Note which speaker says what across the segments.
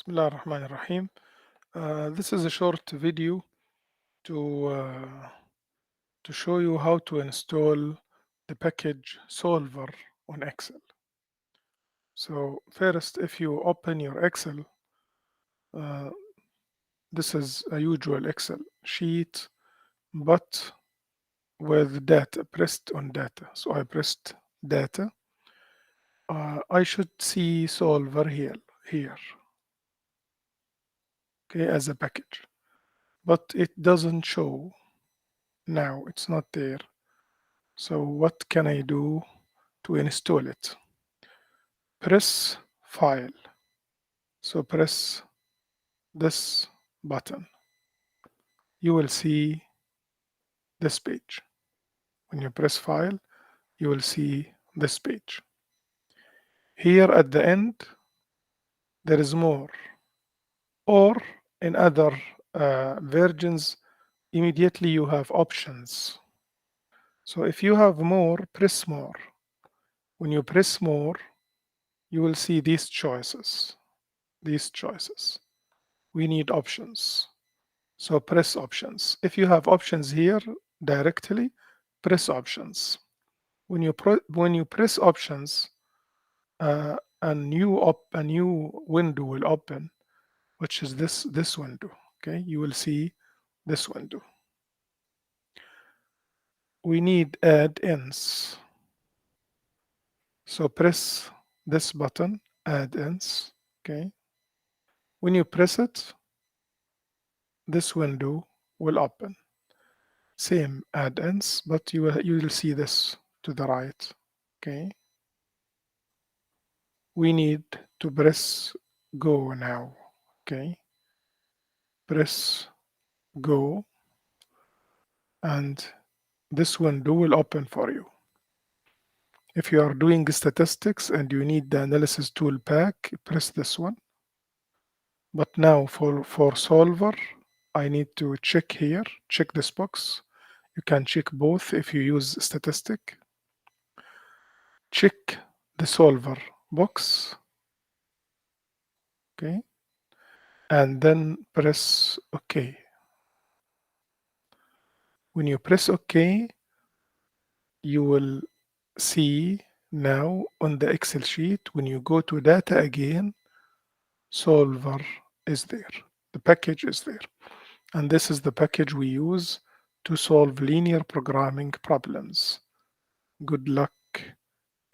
Speaker 1: Bismillah ar-Rahman ar-Rahim. This is a short video to show you how to install the package solver on Excel. So first, if you open your Excel, uh, this is a usual Excel sheet, but with data, pressed on data. So I pressed data. I should see solver here, okay, as a package, but it doesn't show now. It's not there. So what can I do to install it? Press File. So press this button. You will see this page. When you press File, you will see this page. Here at the end, there is more. Or in other versions, immediately you have options. So if you have more, press more. When you press more, you will see these choices. We need options. So press options. If you have options here directly, press options. When you press options, a new window will open, which is this window. Okay, you will see this window. We need add-ins. So press this button, add-ins. Okay. When you press it, this window will open. Same add-ins, but you will see this to the right. Okay. We need to press go now. Okay. Press go, and this window will open for you. If you are doing statistics and you need the analysis tool pack, press this one. But now for solver, I need to check here, check this box. You can check both if you use statistic. Check the solver box. Okay. And then press OK. When you press OK, you will see now on the Excel sheet, when you go to data again, solver is there. The package is there. And this is the package we use to solve linear programming problems. Good luck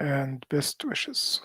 Speaker 1: and best wishes.